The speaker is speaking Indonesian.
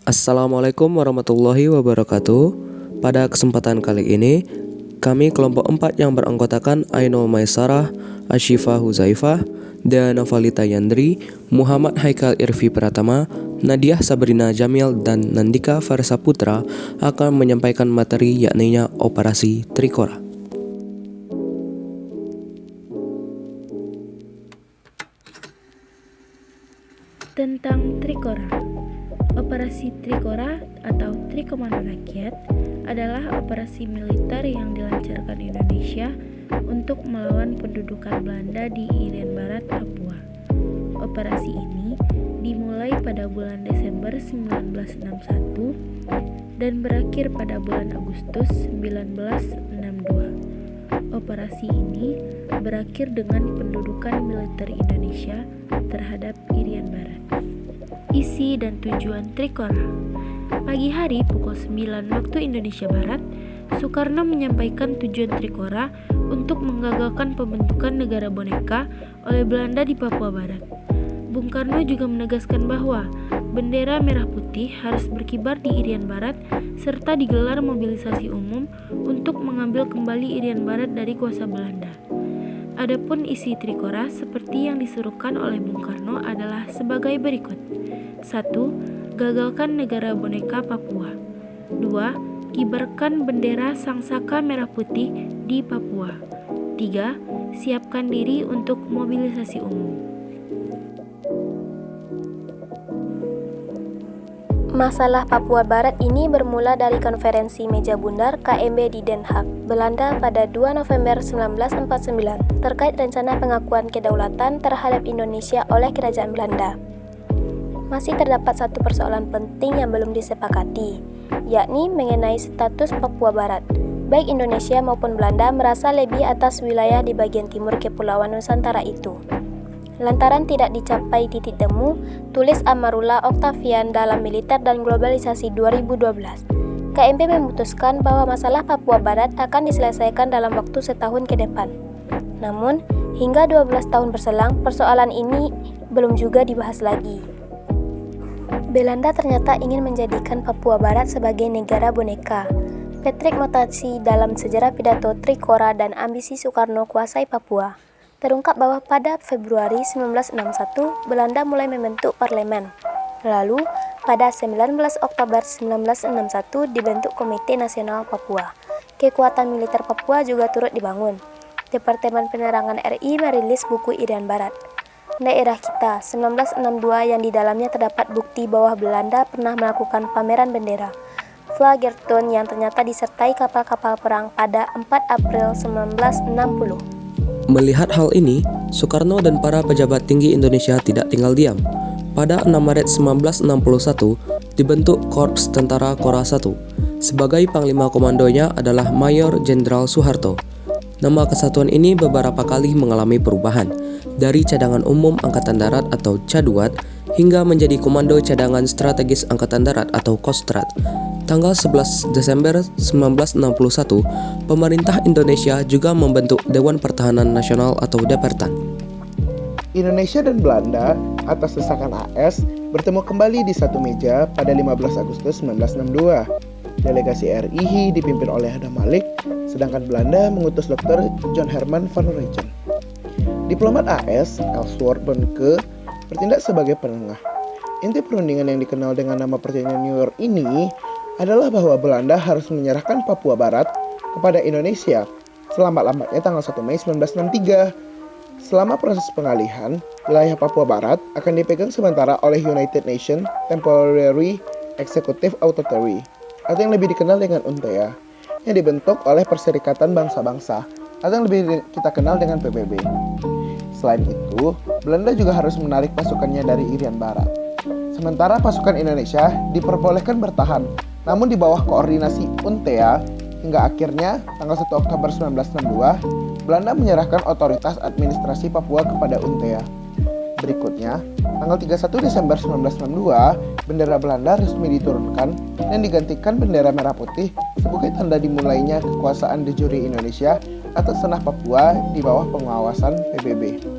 Assalamualaikum warahmatullahi wabarakatuh. Pada kesempatan kali ini, kami kelompok 4 yang beranggotakan Aino Maisarah, Ashifa Huzaifah, Dana Valita Yandri, Muhammad Haikal Irfi Pratama, Nadiah Sabrina Jamil, dan Nandika Farsa Putra akan menyampaikan materi yakninya Operasi Trikora. Tentang Trikora. Operasi Trikora atau Trikomando Rakyat adalah operasi militer yang dilancarkan Indonesia untuk melawan pendudukan Belanda di Irian Barat, Papua. Operasi ini dimulai pada bulan Desember 1961 dan berakhir pada bulan Agustus 1962. Operasi ini berakhir dengan pendudukan militer Indonesia terhadap Irian Barat. Isi dan tujuan Trikora. Pagi hari pukul 9 waktu Indonesia Barat, Soekarno menyampaikan tujuan Trikora untuk menggagalkan pembentukan negara boneka oleh Belanda di Papua Barat. Bung Karno juga menegaskan bahwa bendera merah putih harus berkibar di Irian Barat serta digelar mobilisasi umum untuk mengambil kembali Irian Barat dari kuasa Belanda. Adapun isi Trikora seperti yang disuruhkan oleh Bung Karno adalah sebagai berikut. 1. Gagalkan negara boneka Papua. 2. Kibarkan bendera Sangsaka merah putih di Papua. 3. Siapkan diri untuk mobilisasi umum. Masalah Papua Barat ini bermula dari konferensi meja bundar KMB di Den Haag, Belanda pada 2 November 1949 terkait rencana pengakuan kedaulatan terhadap Indonesia oleh Kerajaan Belanda. Masih terdapat satu persoalan penting yang belum disepakati, yakni mengenai status Papua Barat. Baik Indonesia maupun Belanda merasa lebih atas wilayah di bagian timur Kepulauan Nusantara itu. Lantaran tidak dicapai titik temu, tulis Amarullah Octavian dalam Militer dan Globalisasi 2012. KMP memutuskan bahwa masalah Papua Barat akan diselesaikan dalam waktu setahun ke depan. Namun, hingga 12 tahun berselang, persoalan ini belum juga dibahas lagi. Belanda ternyata ingin menjadikan Papua Barat sebagai negara boneka. Patrick Motasi dalam sejarah pidato Trikora dan ambisi Soekarno kuasai Papua terungkap bahwa pada Februari 1961 Belanda mulai membentuk parlemen. Lalu, pada 19 Oktober 1961 dibentuk Komite Nasional Papua. Kekuatan militer Papua juga turut dibangun. Departemen Penerangan RI merilis buku Irian Barat, Daerah Kita 1962 yang di dalamnya terdapat bukti bahwa Belanda pernah melakukan pameran bendera Flagerton yang ternyata disertai kapal-kapal perang pada 4 April 1960. Melihat hal ini, Soekarno dan para pejabat tinggi Indonesia tidak tinggal diam. Pada 6 Maret 1961, dibentuk Korps Tentara Kora I. Sebagai panglima komandonya adalah Mayor Jenderal Soeharto. Nama kesatuan ini beberapa kali mengalami perubahan, dari Cadangan Umum Angkatan Darat atau Caduat hingga menjadi Komando Cadangan Strategis Angkatan Darat atau Kostrat. Tanggal 11 Desember 1961, pemerintah Indonesia juga membentuk Dewan Pertahanan Nasional atau Depertan. Indonesia dan Belanda atas desakan AS bertemu kembali di satu meja pada 15 Agustus 1962. Delegasi RI dipimpin oleh Adam Malik, sedangkan Belanda mengutus Dr. John Herman van Rooyen. Diplomat AS, Ellsworth Bonnke, bertindak sebagai penengah. Inti perundingan yang dikenal dengan nama Perjanjian New York ini adalah bahwa Belanda harus menyerahkan Papua Barat kepada Indonesia selambat-lambatnya tanggal 1 Mei 1963. Selama proses pengalihan, wilayah Papua Barat akan dipegang sementara oleh United Nations Temporary Executive Authority atau yang lebih dikenal dengan UNTEA, yang dibentuk oleh Perserikatan Bangsa-Bangsa atau yang lebih kita kenal dengan PBB. Selain itu, Belanda juga harus menarik pasukannya dari Irian Barat. Sementara pasukan Indonesia diperbolehkan bertahan, namun di bawah koordinasi UNTEA, hingga akhirnya tanggal 1 Oktober 1962, Belanda menyerahkan otoritas administrasi Papua kepada UNTEA. Berikutnya, tanggal 31 Desember 1962, bendera Belanda resmi diturunkan dan digantikan bendera merah putih sebagai tanda dimulainya kekuasaan de jure Indonesia atas tanah Papua di bawah pengawasan PBB.